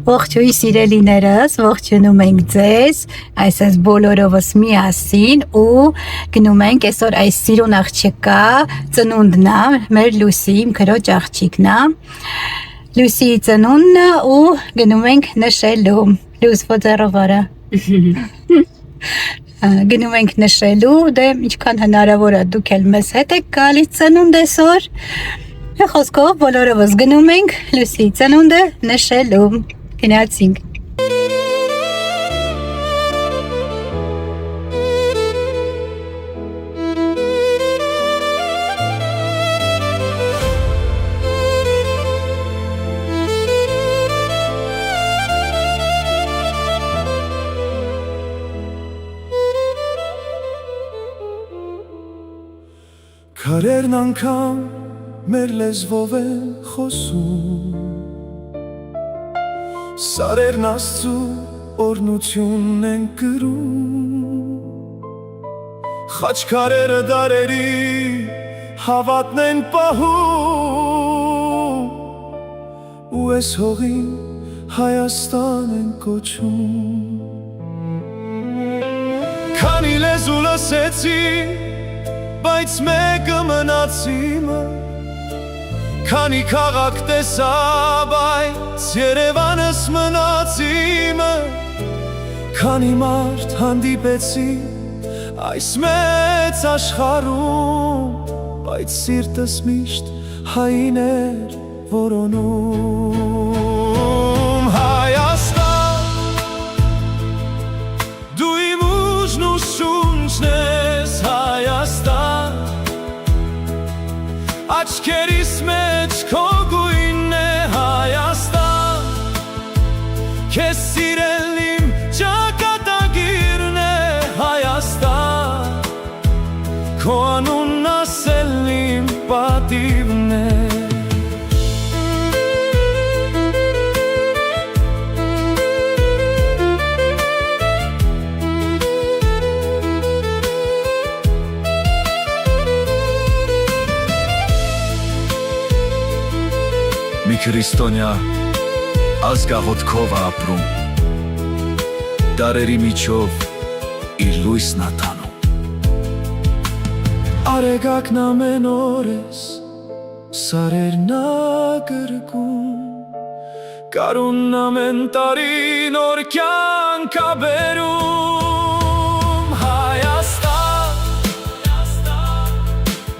Ողջույն սիրելիներս, ողջունում ենք ձեզ, այսպես բոլորովս միասին ու գնում ենք այսօր այս սիրուն աղջիկա ծնունդն է, մեր Լուսի, իմ քրոջ աղջիկն է, Լուսիի ծնունդն է ու գնում ենք նշելու, Լուս ոտերովարը, գնում ենք նշելու, դե ինչքան հնարավոր է դուք էլ մեզ հետ եք գալիս ծնունդ այսօր, խոսքով բոլորովս գնում ենք Լուսիի ծնունդը նշելու, գնացինք։ Քարերն անգամ մեր լեզվով են խոսում, սարերն Աստծու օրհնությունն են կրում, խաչքարերը դարերի հավատն են պահում, ու այս հողին Հայաստան են կոչում։ Քանի լեզու լսեցի, բայց մեկը մնաց իմը, քանի քաղաք տեսա, բայց Երևանս մնաց իմը, քանի մարդ հանդիպեցի այս մեծ աշխարհում, բայց սիրտս միշտ հային էր որոնում։ Հայաստան, դու իմ ուժն ու շունչն ես, Հայաստան, աչքերիս մեջ քո գույնն է, Հայաստան, քեզ սիրել իմ ճակատագիրն է, Հայաստան, քո անունն ասել իմ պատիվն է։ Մի քրիստոնյա ազգաղոթքով է ապրում, դարերի միջով իր լույսն է տանում։ Արեգակն ամեն օրես սարերն է գրկում, գարունն ամեն տարի նոր կյանք է բերում։ Հայաստան,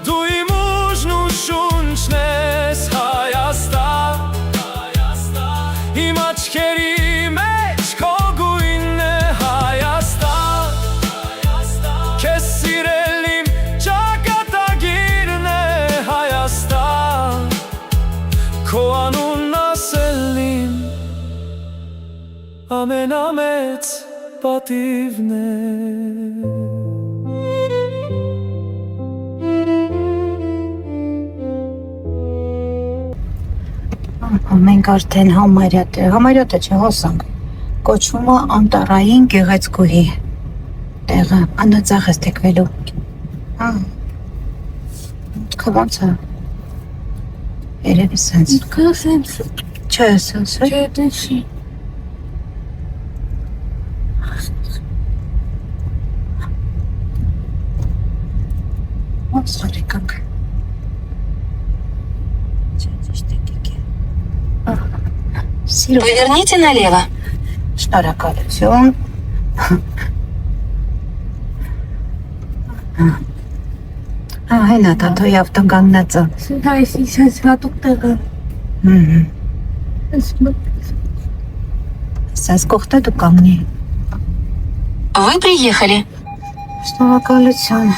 դու իմ ուժն ու շունչն ես, Հայաստան, իմ աչքերի մեջ քո գույնն է, Հայաստան, քեզ սիրել իմ ճակատագիրն է, Հայաստան, քո անունն ասել իմ ամենամեծ պատիվն է։ Մենք արդեն համարյա չէ, հոսանք, կոչվում է անտառային գեղեցկուհի տեղը, աննծաղ ես թեքվելու, կվանց է, երևի սենց, չէ սենց, չէ տենշի, ոնց սարիկանք, Поверните налево. Շնորհակալություն։ Հենա տանթոյ ավտոկանգնածը։ Այս հատուկ տեղը։ Սենց կողտը դու կանգնի։ Вы приехали. Շնորհակալություն։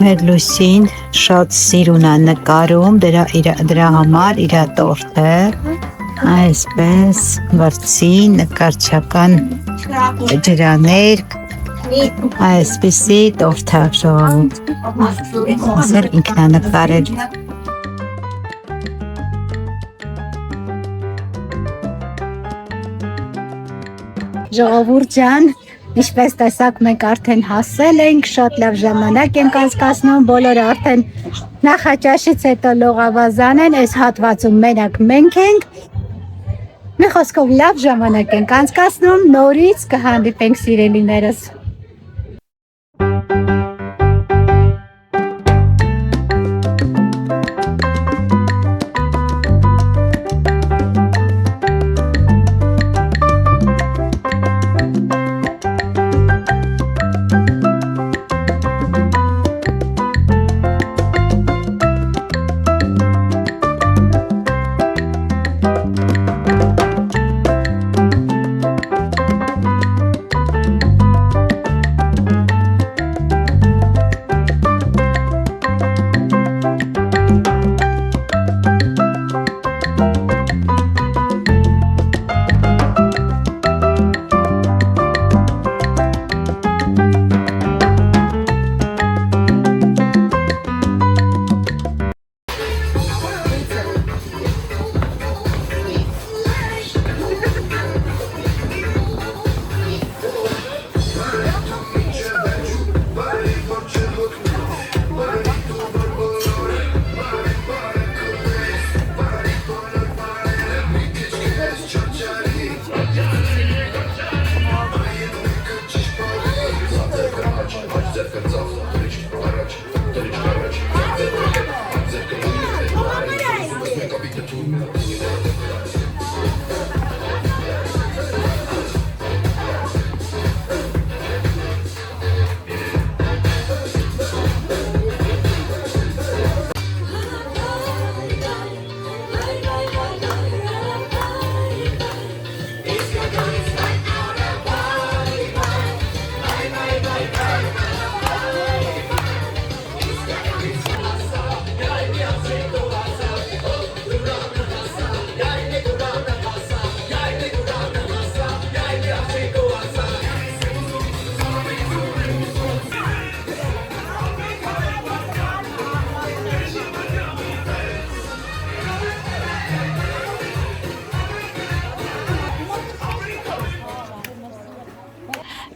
Մեր Լուսին շատ սիրուն է նկարում, դրա համար իր տորթը այսպես վրձին նկարչական ջրաներ այսպեսի տորթ ասել ինքնանկարել Ժողովուրդ ջան, ինչպես տեսակ մենք արդեն հասել ենք, շատ լավ ժամանակ ենք անցկացնում, բոլորը արդեն նախաճաշից հետո լողավազան են, այս հատվածում մենակ մենք ենք, մի խոսքով լավ ժամանակ ենք անցկացնում, նորից կհանդիպենք սիրելիներս։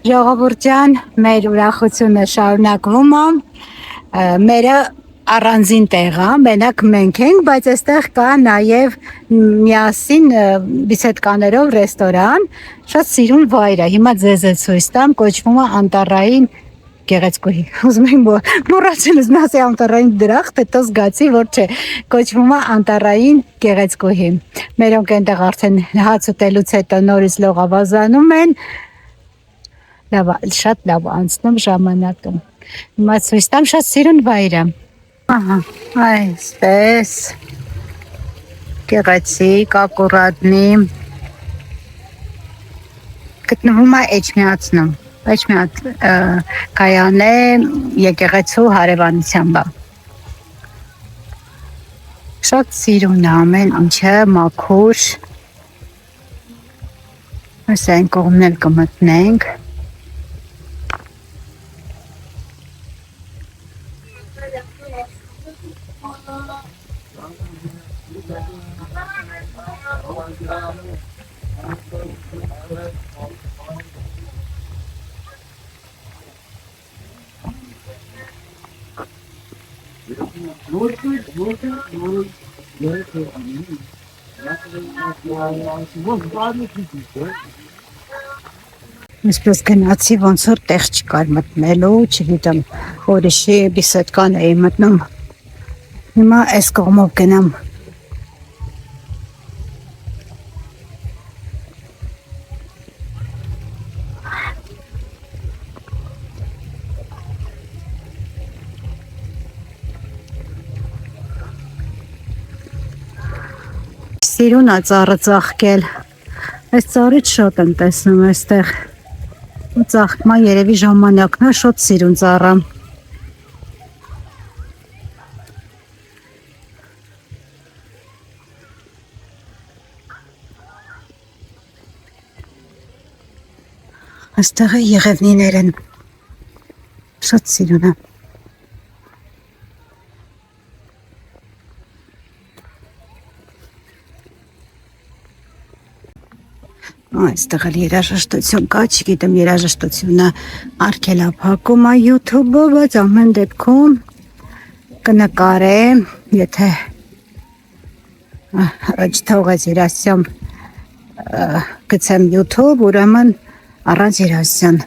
Ժողովուրդ ջան, մեր ուրախությունը շարունակվում է, մերը առանձին տեղ է, մենակ մենք ենք, բայց այստեղ կա նաև միասին բիսեդկաներով ռեստորան, շատ սիրուն վայր է, հիմա ձեզ ցույց տամ, կոչվում է Անտառային գեղեցկուհի, ուզում եմ մոռացել եմ ասել Անտառային դրախտ, հետո զգացի, որ չէ, կոչվում է Անտառային գեղեցկուհի, մերոնք այնտեղ արդեն հաց ուտելուց հետո նորից լողավազանում են, լավ, շատ լավ անցնում ժամանակը։ Հիմա ցույց տամ շատ սիրուն վայր է։ Ահա, այսպես գեղեցիկ, ակուրատնի գտնվում է Էջմիածնում։ Էջմիած կայան է եկեղեցու հարևանությամբ։ Շատ սիրուն է ամեն ինչը, մաքուր։ Այս այն կողմն էլ կմտնենք։ Այսպես գնացի, ոնց որ տեղ չկար մտնելու, չգիտեմ, որիշի բիսեդկան էի մտնում, հիմա այս կողմով գնամ։ Սիրուն է ծառը ծաղկել, այս ծառից շատ եմ տեսնում այստեղ, ծաղկման երևի ժամանակն է, շատ սիրուն ծառը։ Այստեղ է եղևնիներ են։ Շատ սիրուն է։ Այստեղ էլ երաժշտություն կա, չգիտեմ երաժշտությունը արգելափակում է YouTube-ը, բայց ամեն դեպքում կնկարեմ, եթե առաջ թողած երասյամ գցեմ YouTube, ուրեմն առանց երասյան,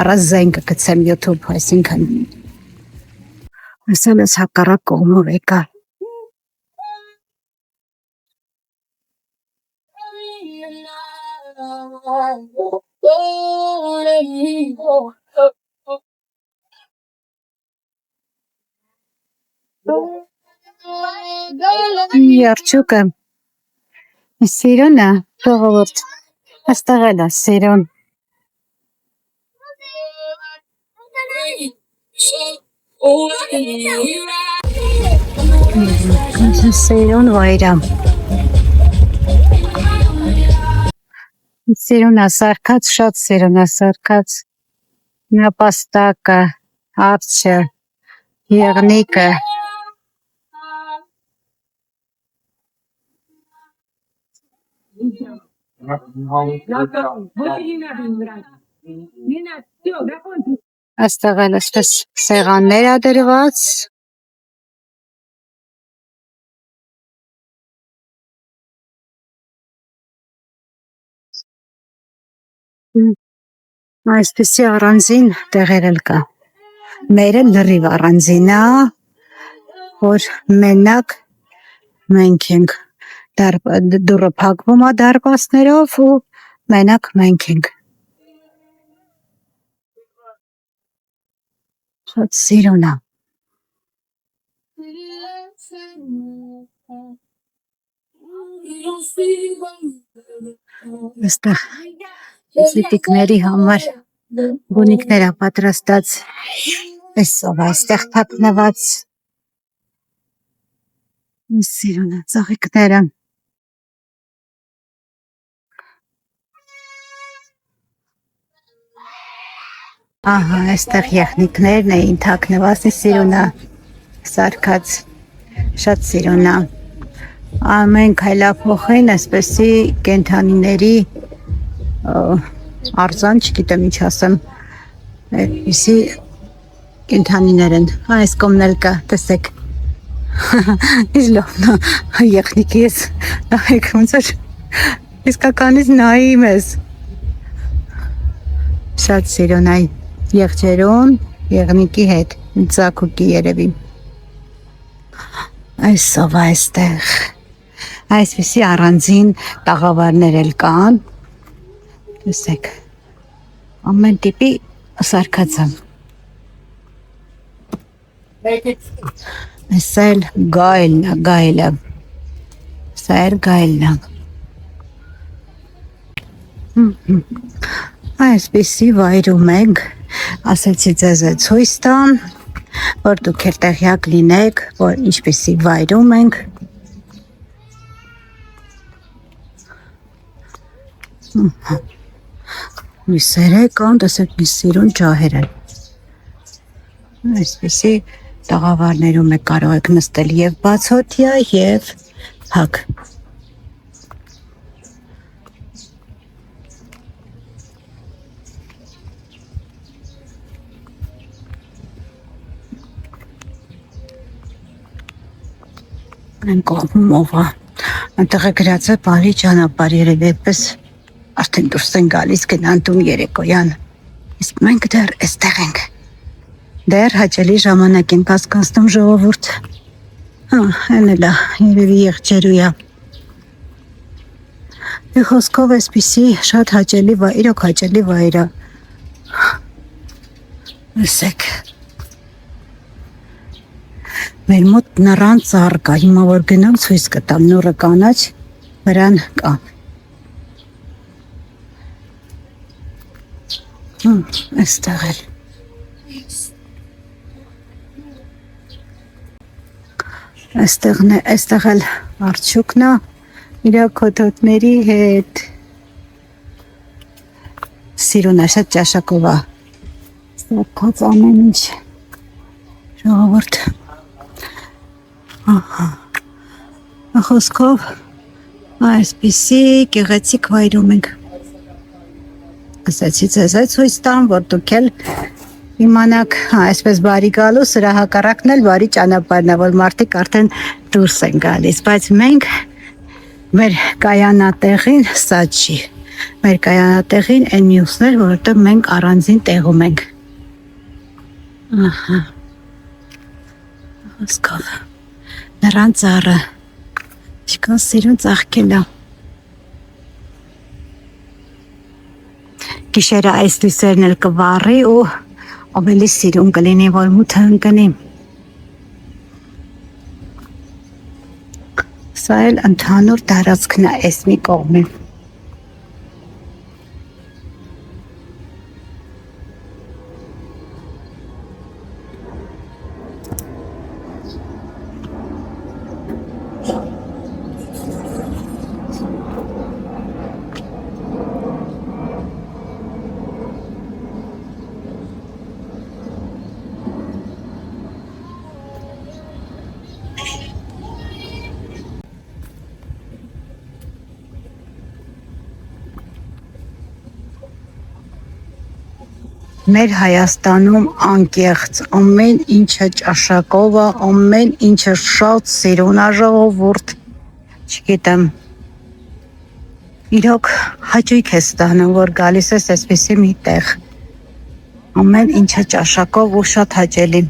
առանց զենք գցեմ YouTube, այսինքն ասել ես հակառակ կողմով եկա։ Երջուկը սիրուն է, ժողովուրդ, այստեղ էլ է սիրուն։ Սիրուն վայր է։ Սիրուն է սարքած, շատ սիրուն է սարքած։ Նապաստակը, հարցը, եղնիկը։ Այստեղ էլ այսպես սեղաններ է դրված։ Այսպեսի առանձին տեղեր էլ կա։ Մերը լրիվ առանձին է, որ մենակ մենք ենք, դուռը փակվում է դարպասներով ու մենակ մենք ենք։ Շատ սիրուն է։ Այստեղ զիտիկների համար բունիկներ է պատրաստած, այսով այստեղ թաքնված։ Սիրուն է ծաղիկները։ Ահա, այստեղ եղնիկներն էին թաքնված, սիրուն է սարքած, շատ սիրուն է։ Ամեն քայլափոխին այսպեսի կենդանիների արձան, չգիտեմ ինչ ասեմ, այսպեսի կենդանիներ են։ Այս կողմն էլ կա, տեսեք։ Ինչ լավն է, եղնիկի ես, նայեք ոնց որ իսկականից նայում ես։ Շատ սիրուն է եղջերուն, եղնիկի հետ, ծակուկի երևի։ Այսով այստեղ, այսպեսի առանձին տաղավարներ էլ կան, տեսեք, ամեն տիպի սարքած եմ։ Այս էլ գայլը, սա էլ գայլն է։ Այսպեսի վայրում ենք, ասեցի ձեզ է ցույց տամ, որ դուք էլ տեղյակ լինեք, որ ինչպեսի վայրում ենք։ Միսեր է կան, տեսեք մի սիրուն ջահեր են։ Այսպեսի տաղավարներում է կարող եք նստել և բացօթյա, և փակ։ Այն կողմով է, այնտեղ է գրած է բարի ճանապարհ, երևի էպես արդեն դուրս են գալիս գնանտում երեկոյան, իսկ մենք դեռ էստեղ ենք, դեռ հաճելի ժամանակ ենք հասկացնում ժողովուրդ, այն էլ է, երևի եղջերու է, խոսքով էսպիսի շատ հաճելի վայր, իրոք հաճելի վայր է, լսեք, մեր մոտ նռան ծառ կա, հիմա որ գնամ ցույց կտամ, նուռը կանաչ վրան կա։ Այստեղ էլ։ Այստեղ էլ արջուկն է, իր կոթոտների հետ։ Սիրուն է, շատ ճաշակով է։ Ստացած ամեն ինչ։ Ժողովուրդ։ Ահա։ Խոսքով այսպիսի գեղեցիկ վայրում ենք։ Ասացի ձեզ այդ ցույց տամ, որ դուք էլ իմանաք այսպես բարի գալու, սրա հակառակն էլ բարի ճանապարհն է, որ մարդիկ արդեն դուրս են գալիս, բայց մենք մեր կայանատեղին սա չի։ Մեր կայանատեղին այն մյուսներ, որովհետև մենք առանձին տեղում ենք։ Ահա։ Խոսքով նրան ծառը չկա սիրուն ծաղկելա։ Գիշերը այս լույսերն էլ կվառի ու ավելի սիրուն կլինի, որ մութը ընկնի։ Սա էլ ընդհանուր տարածքն է այս մի կողմի։ Մեր Հայաստանում անկեղծ ամեն ինչը ճաշակով է, ամեն ինչը շատ սիրուն է ժողովուրդ, չգիտեմ, իրոք հաճույք է ստանում, որ գալիս ես այսպիսի մի տեղ, ամեն ինչը ճաշակով ու շատ հաճելի։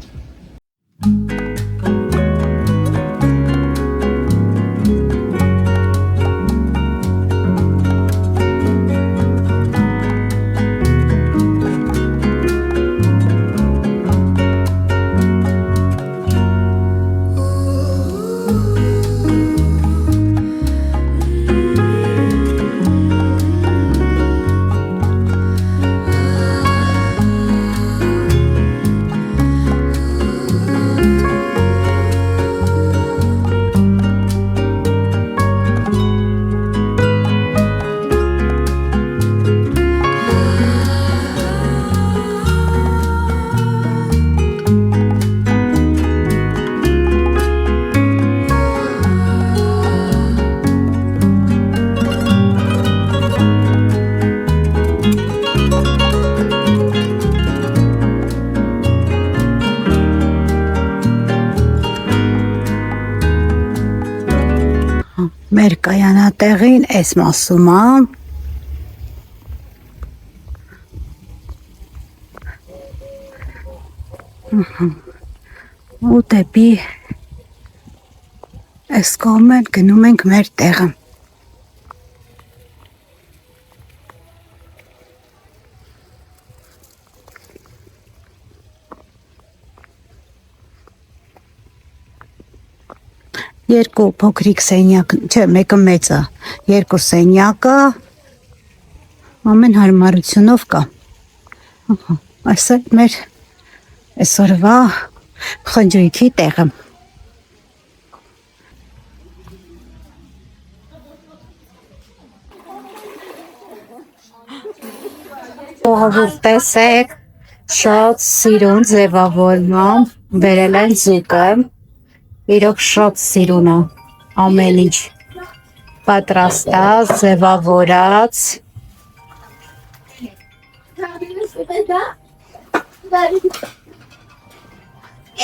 Մեր կայանատեղին այս մասում է։ Ու դեպի այս կողմը գնում ենք մեր տեղը։ Երկու փոքրիկ սենյակ, չէ, մեկը մեծ է, երկու սենյակը ամեն հարմարությունով կա։ Այս է մեր այսօրվա խնջույքի տեղը։ Ժողովուրդ տեսեք, շատ սիրուն ձևավորմամբ բերել են ձուկը։ Իրոք շատ սիրուն է, ամեն ինչ պատրաստած, ձևավորած։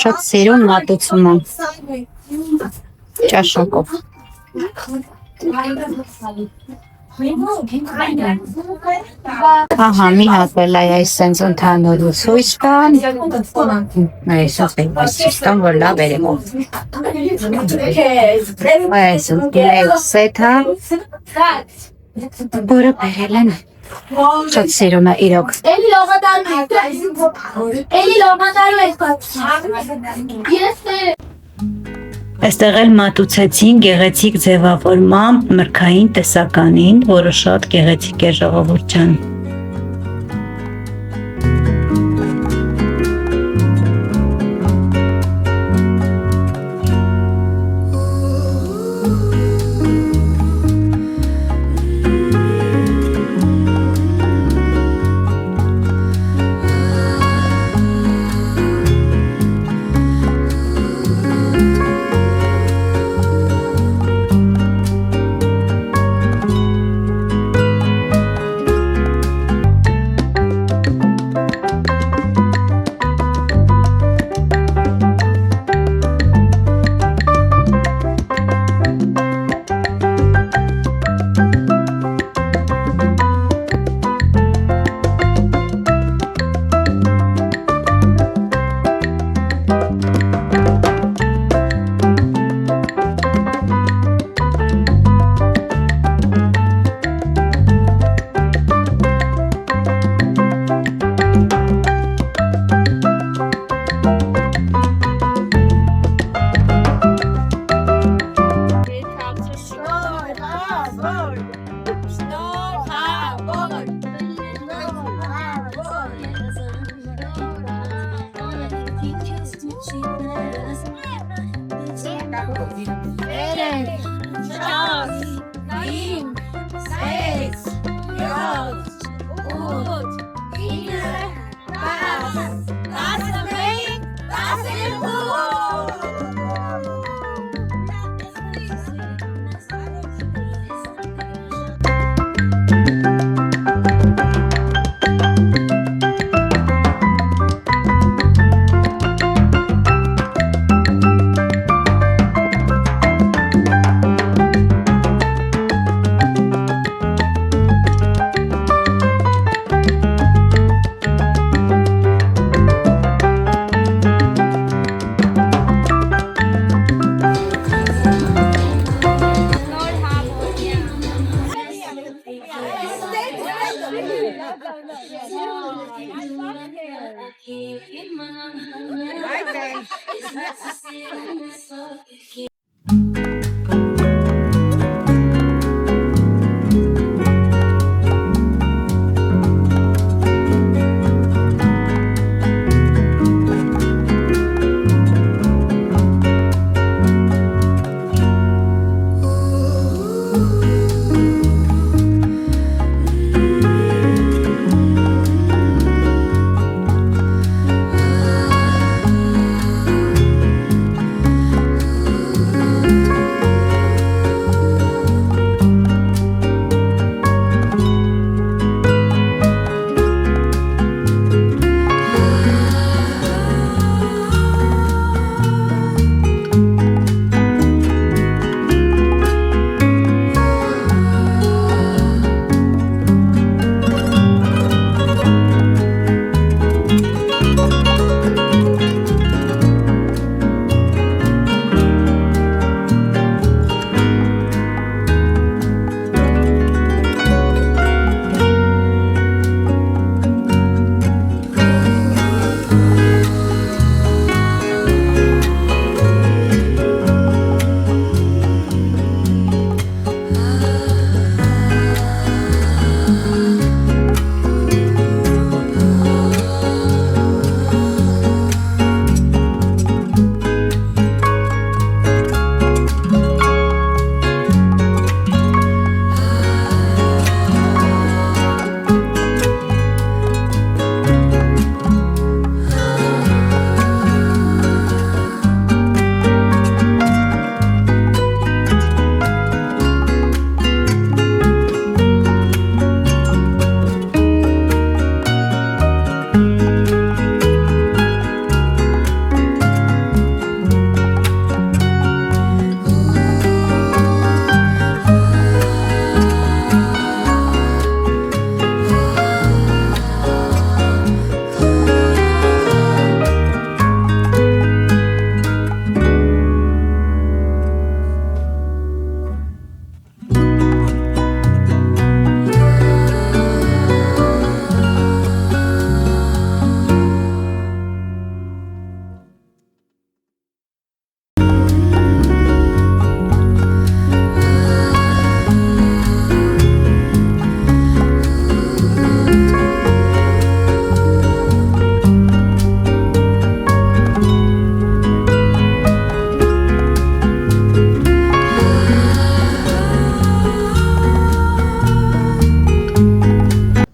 Շատ սիրուն մատուցում է ճաշակով։ Ահա, մի հատ էլ այս սենց ընդհանուր ցույց տան։ Այսպես ցույց տան, որ լավ երևում։ Այս սեթա, որը բերել են շատ սիրուն է իրոք։ Այստեղ էլ մատուցեցին գեղեցիկ ձևավորմամբ մրգային տեսականին, որը շատ գեղեցիկ է ժողովուրդ ջան։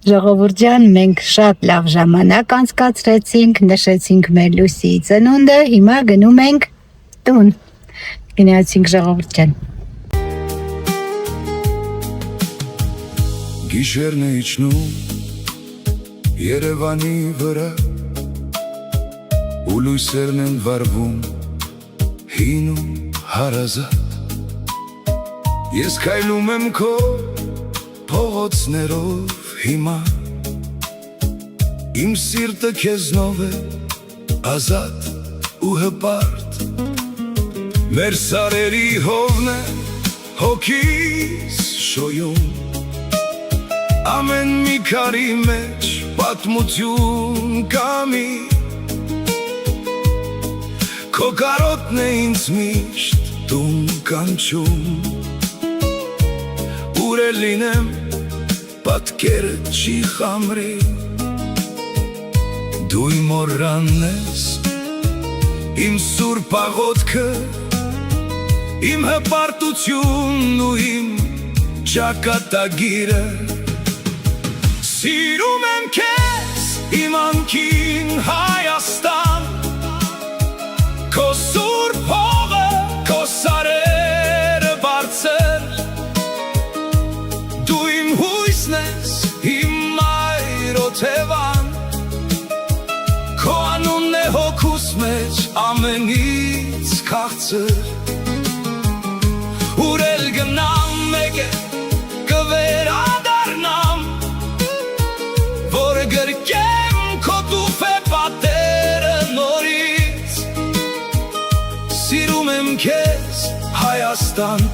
Ժողովուրդ ջան, մենք շատ լավ ժամանակ անցկացրեցինք, նշեցինք մեր Լուսիի ծնունդը, հիմա գնում ենք տուն։ Գնացինք ժողովուրդ ջան։ Գիշերն է իջնում Երևանի վրա ու լույսերն են վառվում հին ու հարազատ Ես քայլում եմ քո փողոցներով հիմա Իմ սիրտը քեզնով է ազատ ու հպարտ Մեր սարերի հովն է հոգիս շոյում Ամեն մի քարի մեջ պատմություն կամի Քո կարոտն է ինձ միշտ տուն կանչում Ուր է լինեմ պատկերը չի խամրի Դու իմ օրրանն ես Իմ սուրբ աղոթքը Իմ հպարտությունն ու իմ ճակատագիրը Սիրում եմ քեզ իմ անկին Հայաստան, քո սուրբ հողը, քո սարերը բարձր, դու իմ հույսն ես, իմ մայր օթևան, քո անունն է հոգուս մեջ ամենից քաղցր, ուր էլ գնամ մեկ է կվերադառնամ, որ գրկեմ քո տուփե պատերը նորից, սիրում եմ քեզ Հայաստան։